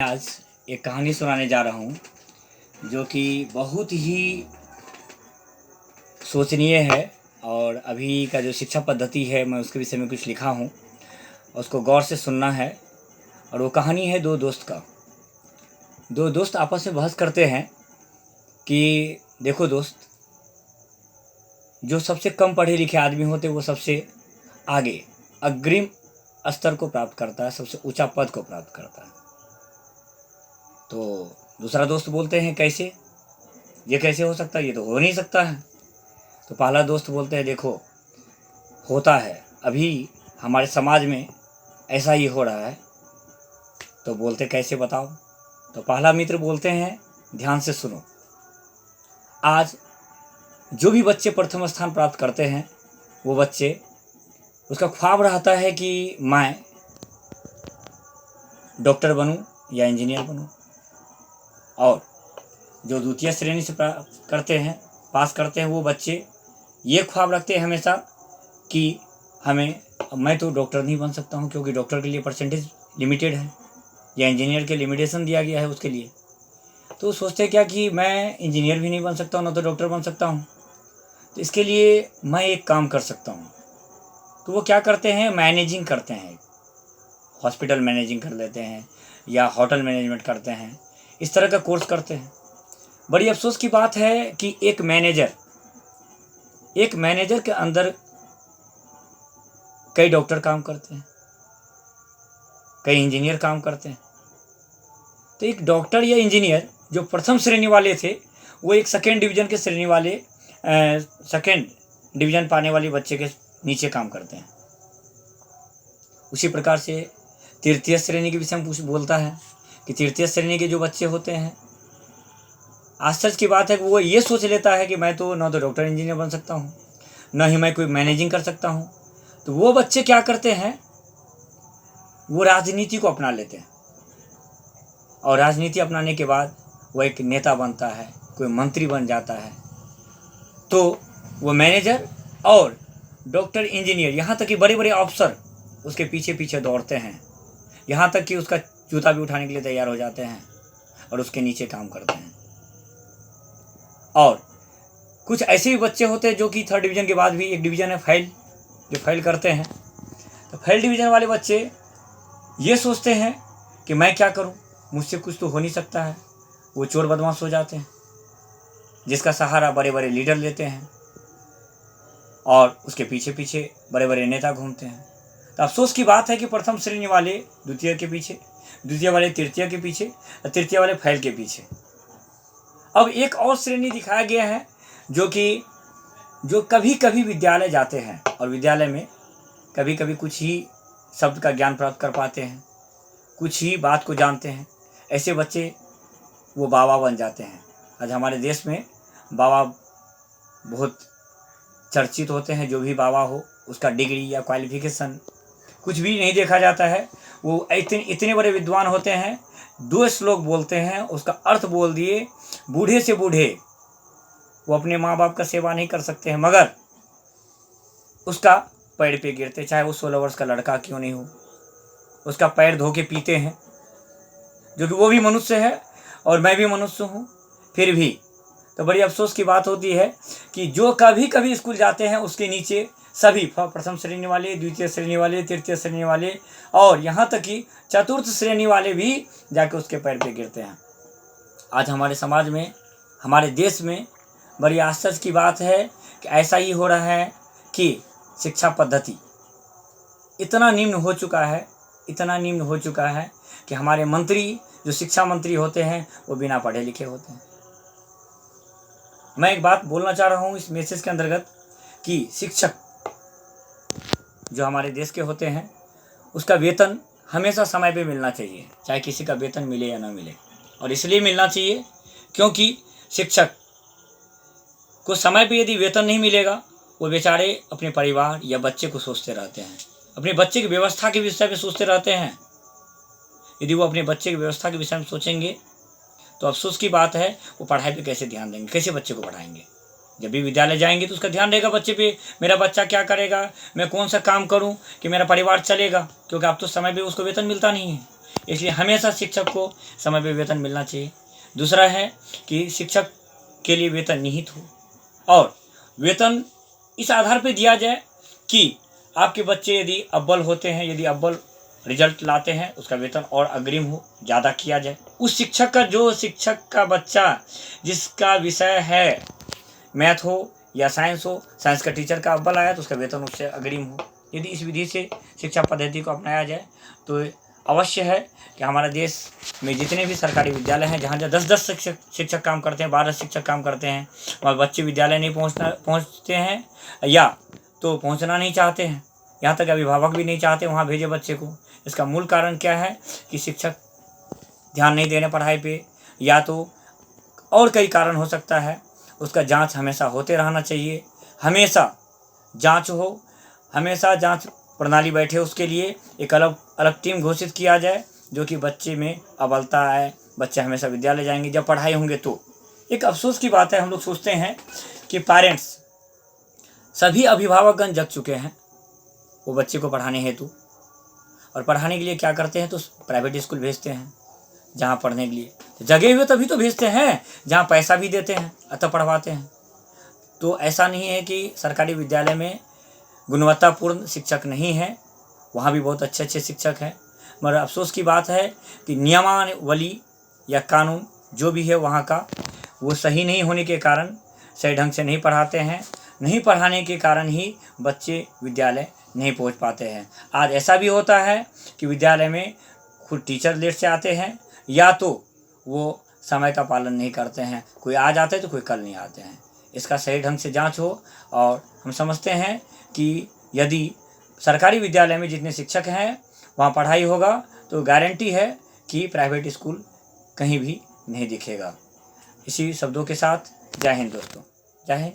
आज एक कहानी सुनाने जा रहा हूँ जो कि बहुत ही सोचनीय है। और अभी का जो शिक्षा पद्धति है मैं उसके विषय में कुछ लिखा हूँ, उसको गौर से सुनना है। और वो कहानी है दो दोस्त का। दो दोस्त आपस में बहस करते हैं कि देखो दोस्त, जो सबसे कम पढ़े लिखे आदमी होते वो सबसे आगे अग्रिम स्तर को प्राप्त करता है, सबसे ऊंचा पद को प्राप्त करता है। तो दूसरा दोस्त बोलते हैं कैसे, ये कैसे हो सकता है, ये तो हो नहीं सकता है। तो पहला दोस्त बोलते हैं देखो होता है, अभी हमारे समाज में ऐसा ही हो रहा है। तो बोलते कैसे बताओ। तो पहला मित्र बोलते हैं ध्यान से सुनो, आज जो भी बच्चे प्रथम स्थान प्राप्त करते हैं वो बच्चे, उसका ख्वाब रहता है कि मैं डॉक्टर बनूं या इंजीनियर बनूं। और जो द्वितीय श्रेणी से करते हैं, पास करते हैं, वो बच्चे ये ख्वाब रखते हैं हमेशा कि मैं तो डॉक्टर नहीं बन सकता हूँ क्योंकि डॉक्टर के लिए परसेंटेज लिमिटेड है, या इंजीनियर के लिमिटेशन दिया गया है उसके लिए। तो सोचते हैं क्या कि मैं इंजीनियर भी नहीं बन सकता हूँ, ना तो डॉक्टर बन सकता हूँ, तो इसके लिए मैं एक काम कर सकता हूँ। तो वो क्या करते हैं, मैनेजिंग करते हैं, हॉस्पिटल मैनेजिंग कर लेते हैं या होटल मैनेजमेंट करते हैं, इस तरह का कोर्स करते हैं। बड़ी अफसोस की बात है कि एक मैनेजर के अंदर कई डॉक्टर काम करते हैं, कई इंजीनियर काम करते हैं। तो एक डॉक्टर या इंजीनियर जो प्रथम श्रेणी वाले थे वो एक सेकेंड डिवीज़न के श्रेणी वाले सेकेंड डिवीज़न पाने वाले बच्चे के नीचे काम करते हैं। उसी प्रकार से तृतीय श्रेणी के विषय में कुछ बोलता है कि तृतीय श्रेणी के जो बच्चे होते हैं, आश्चर्य की बात है कि वो ये सोच लेता है कि मैं तो ना तो डॉक्टर इंजीनियर बन सकता हूँ, ना ही मैं कोई मैनेजिंग कर सकता हूँ। तो वो बच्चे क्या करते हैं, वो राजनीति को अपना लेते हैं। और राजनीति अपनाने के बाद वो एक नेता बनता है, कोई मंत्री बन जाता है। तो वो मैनेजर और डॉक्टर, इंजीनियर, यहाँ तक कि बड़े बड़े अफसर उसके पीछे पीछे दौड़ते हैं, यहाँ तक कि उसका जूता भी उठाने के लिए तैयार हो जाते हैं और उसके नीचे काम करते हैं। और कुछ ऐसे भी बच्चे होते हैं जो कि थर्ड डिवीज़न के बाद भी एक डिवीज़न है फेल, जो फेल करते हैं। तो फेल डिवीज़न वाले बच्चे ये सोचते हैं कि मैं क्या करूं, मुझसे कुछ तो हो नहीं सकता है। वो चोर बदमाश हो जाते हैं, जिसका सहारा बड़े बड़े लीडर लेते हैं और उसके पीछे पीछे बड़े बड़े नेता घूमते हैं। तो अफसोस की बात है कि प्रथम श्रेणी वाले द्वितीय के पीछे, द्वितीय वाले तृतीय के पीछे, तृतीय वाले फेल के पीछे। अब एक और श्रेणी दिखाया गया है जो कभी कभी विद्यालय जाते हैं और विद्यालय में कभी कभी कुछ ही शब्द का ज्ञान प्राप्त कर पाते हैं, कुछ ही बात को जानते हैं। ऐसे बच्चे वो बाबा बन जाते हैं। आज हमारे देश में बाबा बहुत चर्चित होते हैं। जो भी बाबा हो उसका डिग्री या क्वालिफिकेशन कुछ भी नहीं देखा जाता है। वो इतने बड़े विद्वान होते हैं, 2 श्लोक बोलते हैं, उसका अर्थ बोल दिए, बूढ़े से बूढ़े वो अपने माँ बाप का सेवा नहीं कर सकते हैं, मगर उसका पैर पे गिरते, चाहे वो 16 वर्ष का लड़का क्यों नहीं हो, उसका पैर धो के पीते हैं, जो कि वो भी मनुष्य है और मैं भी मनुष्य हूँ। फिर भी तो बड़ी अफसोस की बात होती है कि जो कभी कभी स्कूल जाते हैं उसके नीचे सभी प्रथम श्रेणी वाले, द्वितीय श्रेणी वाले, तृतीय श्रेणी वाले और यहाँ तक कि चतुर्थ श्रेणी वाले भी जाके उसके पैर पे गिरते हैं। आज हमारे समाज में, हमारे देश में बड़ी आश्चर्य की बात है कि ऐसा ही हो रहा है कि शिक्षा पद्धति इतना निम्न हो चुका है कि हमारे मंत्री, जो शिक्षा मंत्री होते हैं, वो बिना पढ़े लिखे होते हैं। मैं एक बात बोलना चाह रहा हूँ इस मैसेज के अंतर्गत कि शिक्षक जो हमारे देश के होते हैं उसका वेतन हमेशा समय पे मिलना चाहिए, चाहे किसी का वेतन मिले या ना मिले। और इसलिए मिलना चाहिए क्योंकि शिक्षक को समय पे यदि वेतन नहीं मिलेगा, वो बेचारे अपने परिवार या बच्चे को सोचते रहते हैं, अपने बच्चे की व्यवस्था के विषय में सोचते रहते हैं। यदि वो अपने बच्चे की व्यवस्था के विषय में सोचेंगे तो अफसोस की बात है, वो पढ़ाई पे कैसे ध्यान देंगे, कैसे बच्चे को पढ़ाएंगे। जब भी विद्यालय जाएंगे तो उसका ध्यान रहेगा बच्चे पे, मेरा बच्चा क्या करेगा, मैं कौन सा काम करूं कि मेरा परिवार चलेगा, क्योंकि अब तो समय पे उसको वेतन मिलता नहीं है। इसलिए हमेशा शिक्षक को समय पर वेतन मिलना चाहिए। दूसरा है कि शिक्षक के लिए वेतन निहित हो और वेतन इस आधार पर दिया जाए कि आपके बच्चे यदि अव्वल होते हैं, यदि अव्वल रिजल्ट लाते हैं, उसका वेतन और अग्रिम हो, ज़्यादा किया जाए। उस शिक्षक का, जो शिक्षक का बच्चा जिसका विषय है मैथ हो या साइंस हो, साइंस का टीचर का अव्वल आया तो उसका वेतन उससे अग्रिम हो। यदि इस विधि से शिक्षा पद्धति को अपनाया जाए तो अवश्य है कि हमारे देश में जितने भी सरकारी विद्यालय हैं, जहाँ 10-10 शिक्षक काम करते हैं, 12 शिक्षक काम करते हैं, वहाँ बच्चे विद्यालय नहीं पहुँचते हैं या तो पहुँचना नहीं चाहते हैं, यहाँ तक अभिभावक भी नहीं चाहते वहाँ भेजे बच्चे को। इसका मूल कारण क्या है कि शिक्षक ध्यान नहीं देने पढ़ाई पे, या तो और कई कारण हो सकता है। उसका जांच हमेशा होते रहना चाहिए, हमेशा जांच हो, हमेशा जांच प्रणाली बैठे, उसके लिए एक अलग टीम घोषित किया जाए जो कि बच्चे में अव्वलता आए, बच्चे हमेशा विद्यालय जाएंगे जब पढ़ाई होंगे। तो एक अफसोस की बात है, हम लोग सोचते हैं कि पेरेंट्स, सभी अभिभावकगण जग चुके हैं वो बच्चे को पढ़ाने हेतु, और पढ़ाने के लिए क्या करते हैं तो प्राइवेट स्कूल भेजते हैं जहाँ पढ़ने के लिए जगह हुए तभी तो भेजते हैं, जहाँ पैसा भी देते हैं अतः पढ़वाते हैं। तो ऐसा नहीं है कि सरकारी विद्यालय में गुणवत्तापूर्ण शिक्षक नहीं है, वहाँ भी बहुत अच्छे अच्छे शिक्षक हैं, मगर अफसोस की बात है कि नियमावली या कानून जो भी है वहाँ का वो सही नहीं होने के कारण सही ढंग से नहीं पढ़ाते हैं। नहीं पढ़ाने के कारण ही बच्चे विद्यालय नहीं पहुँच पाते हैं। आज ऐसा भी होता है कि विद्यालय में खुद टीचर लेट से आते हैं या तो वो समय का पालन नहीं करते हैं, कोई आज आते हैं तो कोई कल नहीं आते हैं। इसका सही ढंग से जांच हो, और हम समझते हैं कि यदि सरकारी विद्यालय में जितने शिक्षक हैं वहाँ पढ़ाई होगा तो गारंटी है कि प्राइवेट स्कूल कहीं भी नहीं दिखेगा। इसी शब्दों के साथ जय हिंद दोस्तों, जय हिंद।